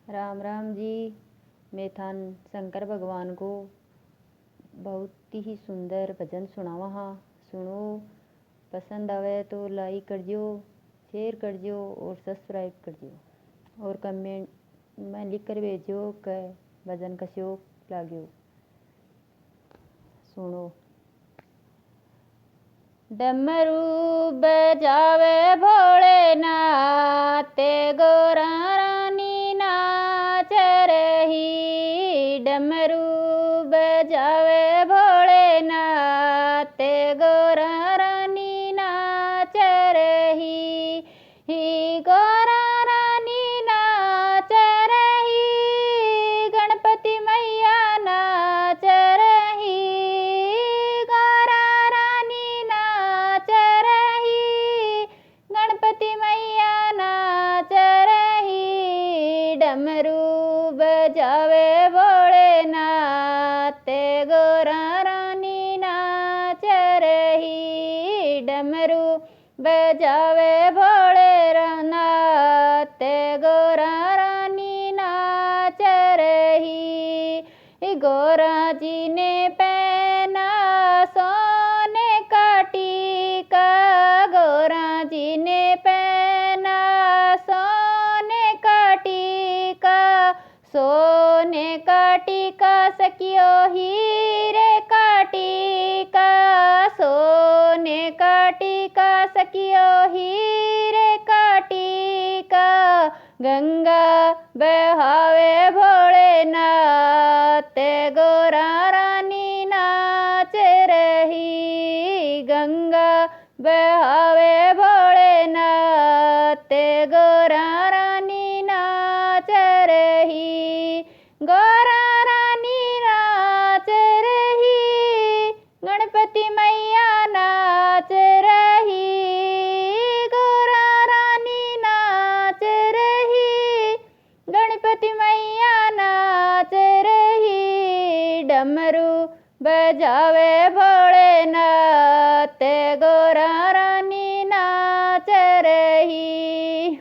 राम राम जी। मैं थान शंकर भगवान को बहुत ही सुंदर भजन सुनावा हाँ। सुनो, पसंद आवे तो लाइक कर दियो, शेयर कर दियो और सब्सक्राइब कर दियो और कमेंट में लिख कर भेजो कि भजन कस्यो लाग्यो। सुनो, डमरू बजावे भोलेनाथ गोरा रानी नाच रही। डमरू बजावे भोलेनाथ गोरा रानी नाच रही। ही गोरा रानी नाच रही, गणपति मैया नाच रही। गोरा रानी नाच रही, गणपति मैया नाच रही। डमरू बजावे भोलेनाथ गोरा रानी नाच रही। डमरू बजावे भोलेनाथ गोरा रानी नाच रही। गोरा जी ने पहना सोने का टीका, गोरा जी ने पहना सोने का टीका। सोने का टीका सखियो हीरे का टीका, सोने का टीका सखियो हीरे का टीका। गंगा बहावे भोलेनाथ गोरा रानी नाच रही। गंगा बहावे भोलेनाथ गोरा रानी नाच रही। गोरा रानी नाच रही, गणपति मैया नाच रही। गोरा रानी नाच रही, गणपति मैया नाच रही। डमरू बजावे भोलेनाथ गोरा रानी नाच रही।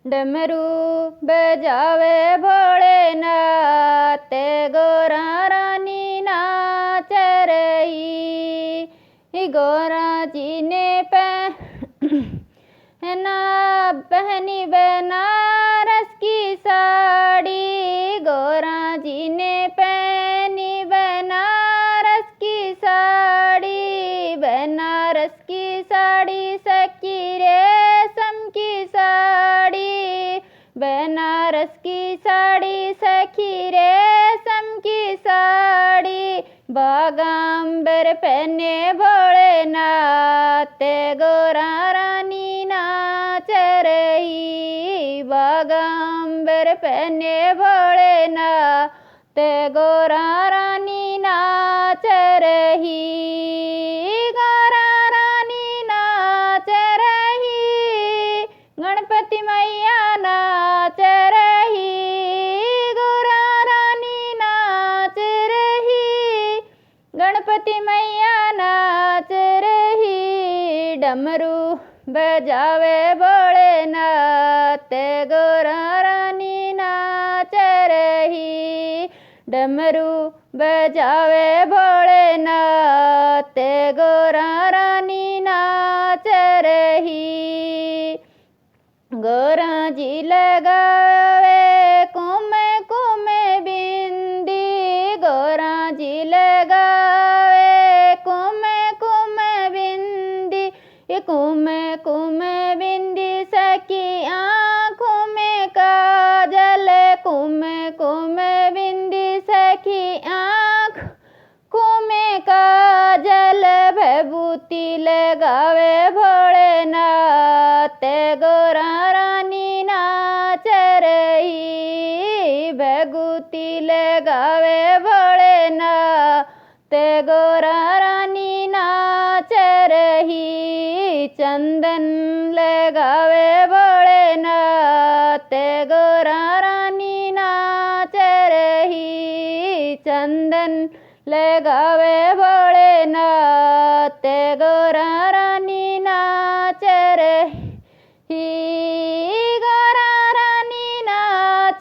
डमरू बजावे भोलेनाथ गोरा रानी नाच रही। गोरा जी ने पहनी बनारस की साड़ी, गोरा जी ने पहनी बनारस की साड़ी। बनारस की साड़ी सखी रेशम की साड़ी, बनारस की साड़ी सखी रेशम की साड़ी। बागांबर पहने भोलेनाथ गोरा रानी नाच रही। बागांबर पहने भोलेनाथ गोरा रानी नाच रही। गोरा रानी नाच रही, गणपति मैया नाच रही। गोरा रानी नाच रही, गणपति मैया नाच रही। डमरू बजावे भोलेनाथ गोरा रानी नाच रही। डमरू बजावे भोलेनाथ गोरा रानी नाच रही। गोरा जी लगावे कुमे कुमे बिंदी, गोरा जी लगावे कुमे कुमे बिंदी। ये कुमे कुमे बिंदी सखी आँखों में काजल, कुमे कुमे बिंदी सखी आँखों में काजल। भभूति लगावे भोलेनाथ गोरा रानी नाच रही। भभूति लगावे भोलेनाथ गोरा रानी नाच रही। चंदन लगावे भोलेनाथ गोरा रानी नाच रही। चंदन लगावे भोलेनाथ गोरा रानी नाच रही। गोरा रानी नाच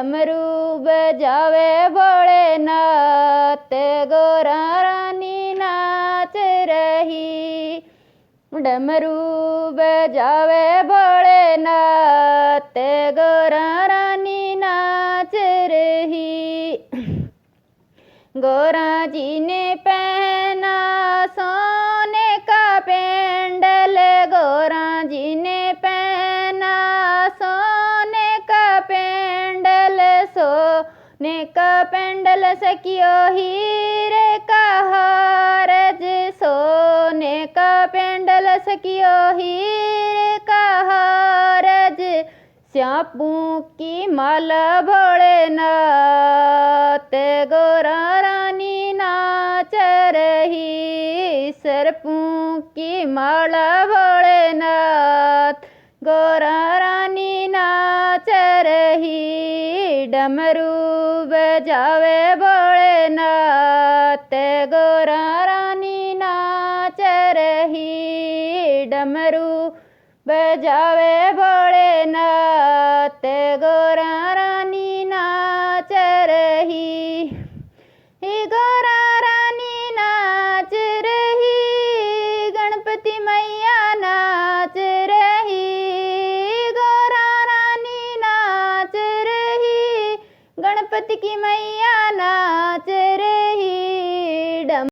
डमरू बजावे भोलेनाथ गोरा रानी नाच रही। डमरू बजावे भोलेनाथ गोरा रानी नाच रही। गोरा जी ने पहना सोने का पेंडल, गोरा जी ने पहना सोने का पेंडल, सोने का पेंडल सखियो हीरे का हार, सोने का पेंडल सखियो हीरे का हार, श्यापू की माला भोलेनाथ गोरा रानी नाच रही। सर्पू की माला भोलेनाथ गोरा रानी नाच रही। डमरू बजावे भोलेनाथ गोरा रानी नाच रही। डमरू बजावे भोलेनाथ गोरा